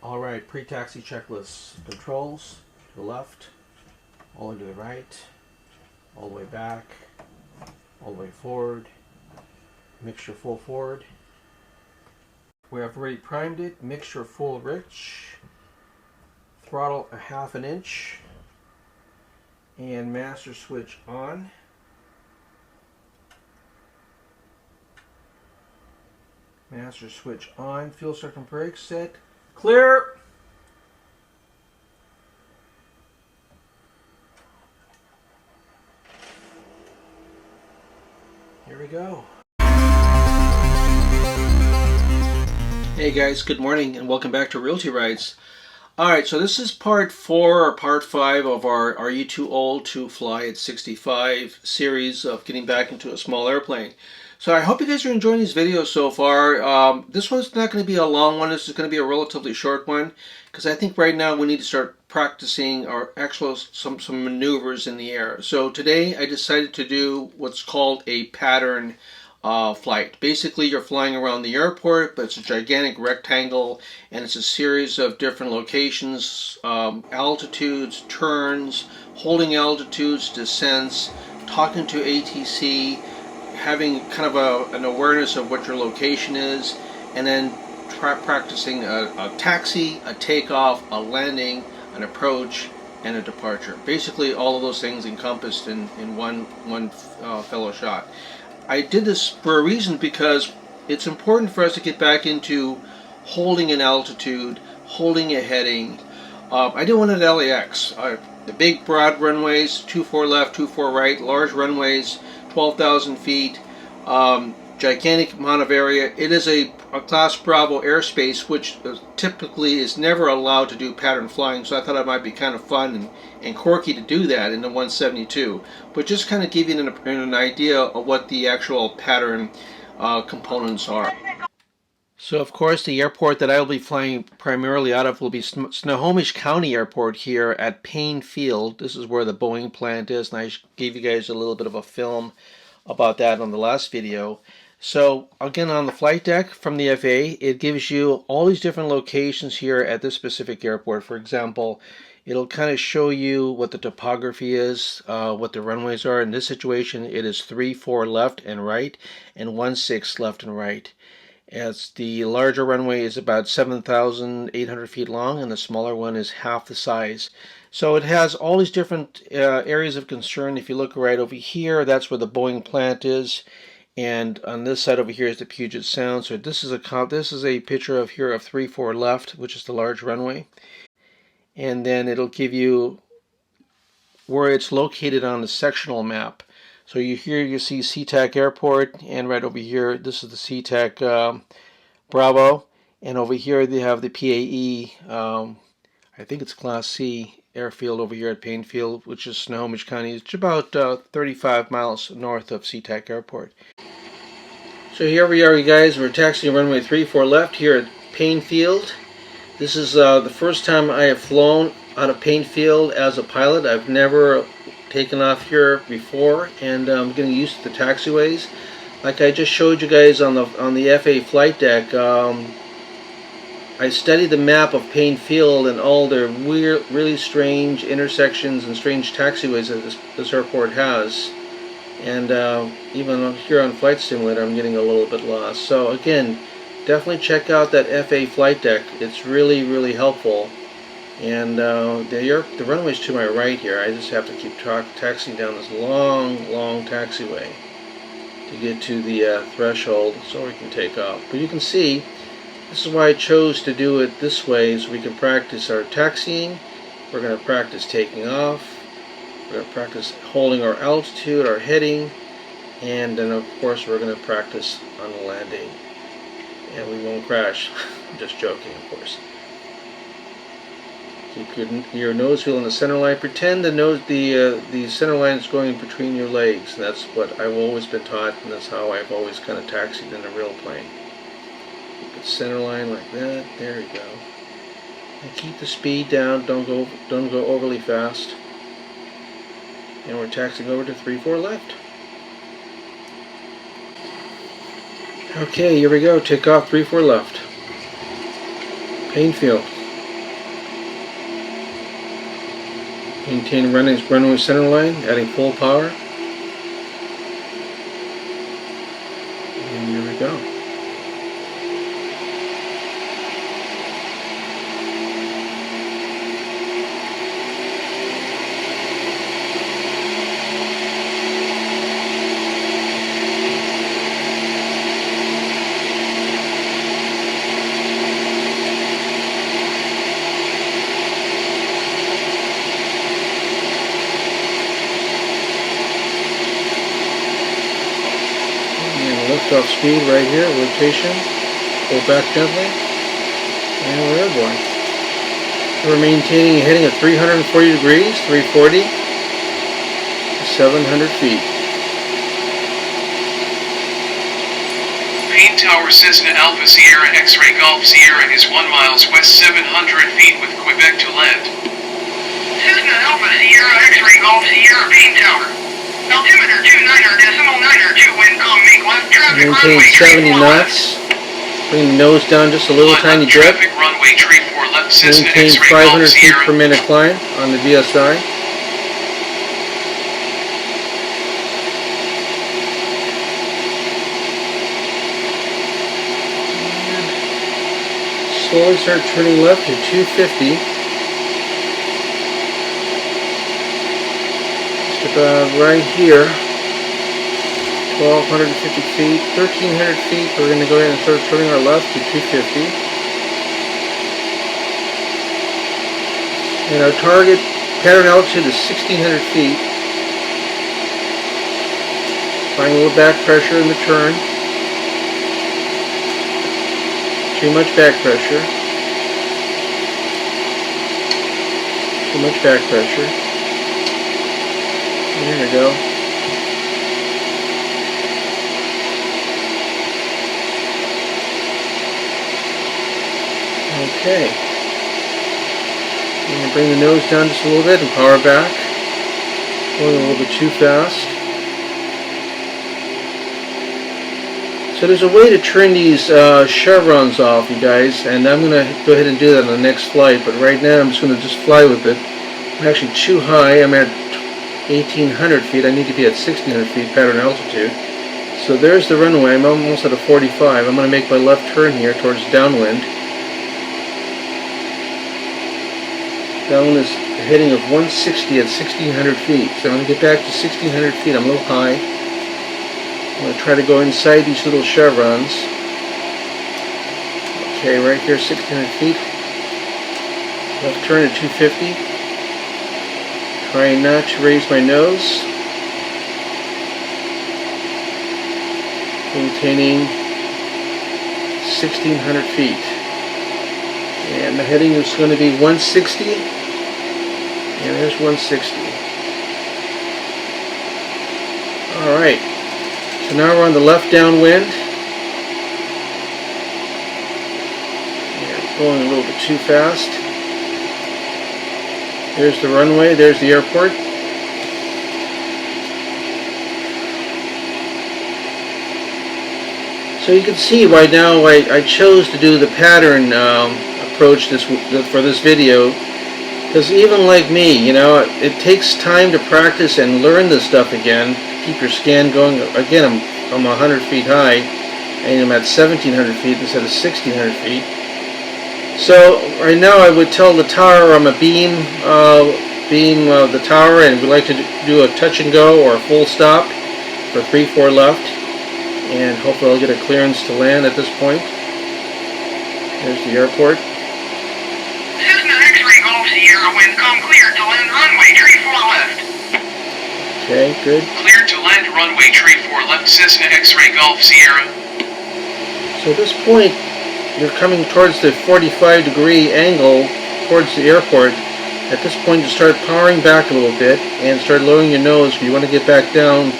Alright, pre-taxi checklist. Controls, to the left, all the way to the right, all the way back, all the way forward, mixture full forward. We have already primed it, mixture full rich, throttle a 1/2 inch, and master switch on. Master switch on, fuel circuit brake set, clear! Here we go. Hey guys, good morning and welcome back to Realty Rides. Alright, so this is part 4 or part 5 of our Are You Too Old to Fly at 65 series of getting back into a small airplane. So I hope you guys are enjoying these videos so far. This one's not going to be a long one. This is going to be a relatively short one because I think right now we need to start practicing our actual some maneuvers in the air. So today I decided to do what's called a pattern flight. Basically, you're flying around the airport, but it's a gigantic rectangle and it's a series of different locations, altitudes, turns, holding altitudes, descents, talking to ATC, having kind of an awareness of what your location is, and then practicing a taxi, a takeoff, a landing, an approach, and a departure. Basically, all of those things encompassed in one fellow shot. I did this for a reason because it's important for us to get back into holding an altitude, holding a heading. I did one at LAX. The big broad runways, 24 left, 24 right, large runways, 12,000 feet, gigantic amount of area. It is a Class Bravo airspace, which typically is never allowed to do pattern flying, so I thought it might be kind of fun and quirky to do that in the 172. But just kind of give you an idea of what the actual pattern components are. So of course the airport that I will be flying primarily out of will be Snohomish County Airport here at Payne Field. This is where the Boeing plant is, and I gave you guys a little bit of a film about that on the last video. So again, on the flight deck from the FAA, it gives you all these different locations here at this specific airport. For example, it'll kind of show you what the topography is, what the runways are. In this situation, it is 3-4 left and right, and 1-6 left and right. As the larger runway is about 7,800 feet long, and the smaller one is half the size. So it has all these different areas of concern. If you look right over here, that's where the Boeing plant is, and on this side over here is the Puget Sound. So this is a picture of 3-4 left, which is the large runway, and then it'll give you where it's located on the sectional map. So you see SeaTac Airport, and right over here, this is the SeaTac Bravo, and over here they have the PAE, I think it's Class C airfield over here at Payne Field, which is Snohomish County. It's about 35 miles north of SeaTac Airport. So here we are, you guys. We're taxiing runway 34 left here at Payne Field. This is the first time I have flown out of Payne Field as a pilot. I've never taken off here before, and I'm getting used to the taxiways. Like I just showed you guys on the FAA flight deck, I studied the map of Payne Field and all the weird, really strange intersections and strange taxiways that this airport has. And even here on Flight Simulator, I'm getting a little bit lost. So again, definitely check out that FAA flight deck. It's really, really helpful. And the runway's to my right here. I just have to keep taxiing down this long taxiway to get to the threshold so we can take off. But you can see, this is why I chose to do it this way, so we can practice our taxiing. We're going to practice taking off. We're going to practice holding our altitude, our heading, and then of course we're going to practice on the landing. And we won't crash. I'm just joking, of course. Keep your nose wheel in the center line. Pretend the center line is going between your legs. And that's what I've always been taught, and that's how I've always kind of taxied in a real plane. Keep the center line like that. There you go. And keep the speed down. Don't go overly fast. And we're taxiing over to 3-4 left. Okay, here we go. Take off 3-4 left. Payne Field. Maintain runway center line, adding full power. And here we go. Lift off speed right here, rotation, pull back gently, and we're airborne. We're maintaining a heading of 340 degrees, 340 to 700 feet. Main tower Cessna Alpha Sierra X-ray Golf Sierra is 1 miles west 700 feet with Quebec to land. Cessna Alpha Sierra X-ray Golf Sierra Main tower. Altimeter 29.902 wind calm, make left traffic Maintain runway 70 knots. Bring the nose down just a little tiny bit. Traffic runway 34 left Cessna Maintain X-ray 500 Golf feet Sierra. per minute climb on the VSI. Slowly start turning left to 250. About right here, 1,250 feet, 1,300 feet. We're going to go ahead and start turning our left to 250. And our target pattern altitude is 1,600 feet. Applying a little back pressure in the turn. Too much back pressure. Too much back pressure. There we go. Okay. I'm going to bring the nose down just a little bit and power back. Going a little bit too fast. So there's a way to turn these chevrons off, you guys, and I'm going to go ahead and do that on the next flight, but right now I'm just going to fly with it. I'm actually too high. I'm at 1,800 feet. I need to be at 1,600 feet pattern altitude. So there's the runway. I'm almost at a 45. I'm going to make my left turn here towards downwind. Downwind is a heading of 160 at 1,600 feet. So I'm going to get back to 1,600 feet. I'm a little high. I'm going to try to go inside these little chevrons. Okay, right here, 1,600 feet. Left turn at 250. Trying not to raise my nose. Maintaining 1,600 feet. And the heading is going to be 160. And there's 160. Alright. So now we're on the left downwind. And going a little bit too fast. There's the runway, there's the airport. So you can see right now I chose to do the pattern approach for this video, because even like me, you know, it takes time to practice and learn this stuff again, to keep your scan going. Again, I'm 100 feet high, and I'm at 1,700 feet instead of 1,600 feet. So right now I would tell the tower I'm a beam the tower, and we'd like to do a touch and go or a full stop for 3-4 left, and hopefully I'll get a clearance to land at this point. There's the airport. Cessna X-ray Golf Sierra wind calm, clear to land runway 34 left. Okay, good. Clear to land runway 34 left Cessna X-ray Golf Sierra. So at this point you're coming towards the 45-degree angle towards the airport. At this point you start powering back a little bit and start lowering your nose. You want to get back down.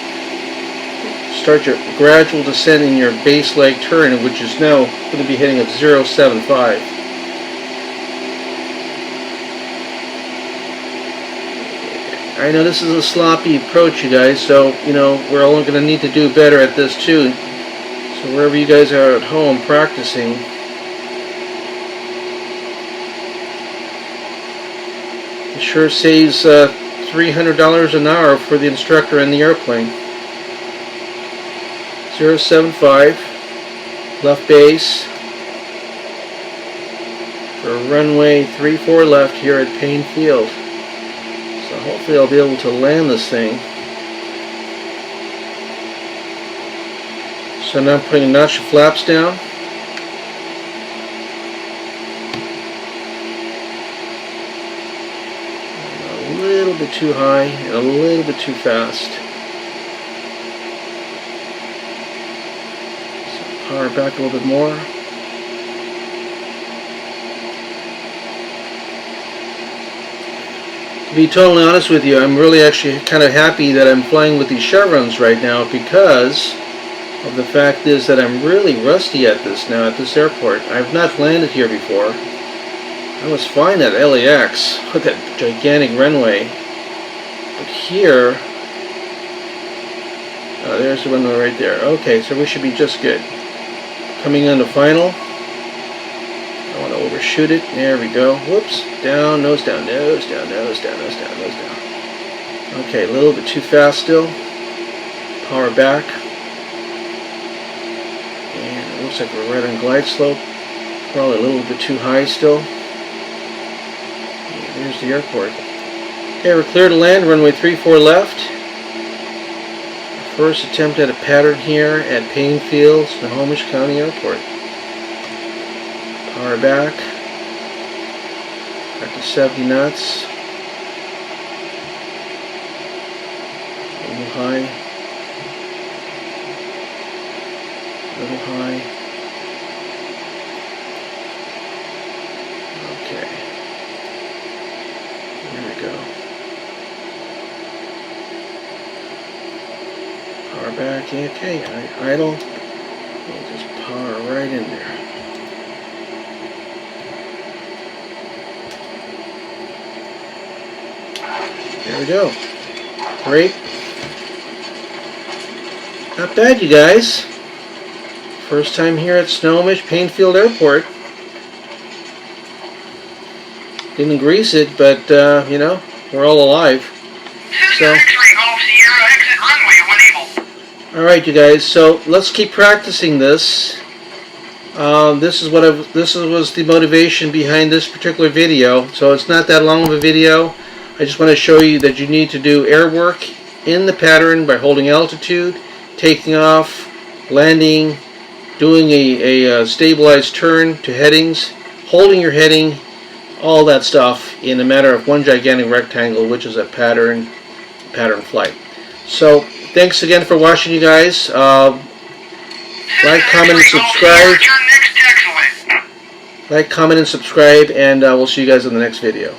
Start your gradual descent in your base leg turn, which is now going to be hitting at 0.75. I know this is a sloppy approach, you guys, so you know we're all going to need to do better at this too. So wherever you guys are at home practicing, It sure saves $300 an hour for the instructor and the airplane. 075, left base for runway 34 left here at Payne Field. So hopefully I'll be able to land this thing. So now I'm putting a notch of flaps down. A little bit too high and a little bit too fast. So power back a little bit more. To be totally honest with you, I'm really actually kind of happy that I'm flying with these chevrons right now, because of the fact is that I'm really rusty at this now at this airport. I've not landed here before. I was fine at LAX with that gigantic runway, but here, there's the runway right there. Okay, so we should be just good. Coming on to final. I want to overshoot it. There we go. Whoops. Down, nose down, nose down, nose down, nose down, nose down. Okay, a little bit too fast still. Power back. And it looks like we're right on glide slope. Probably a little bit too high still. And there's the airport. Okay, we're clear to land. Runway 34 left. First attempt at a pattern here at Payne Field, Snohomish County Airport. Power back. Back to 70 knots. A little high. A little high. Okay. There we go. Power back. Okay. Idle. We'll just power right in there. There we go. Great. Not bad, you guys. First time here at Snohomish Payne Field Airport. Didn't grease it, but, you know, we're all alive. Cessna X-ray Golf Sierra exit runway when able. Alright, you guys, so let's keep practicing this. This was the motivation behind this particular video. So it's not that long of a video. I just want to show you that you need to do air work in the pattern by holding altitude, taking off, landing, doing a stabilized turn to headings, holding your heading, all that stuff in a matter of one gigantic rectangle, which is a pattern flight. So thanks again for watching, you guys. Like, comment, and subscribe. Like, comment, and subscribe, and we'll see you guys in the next video.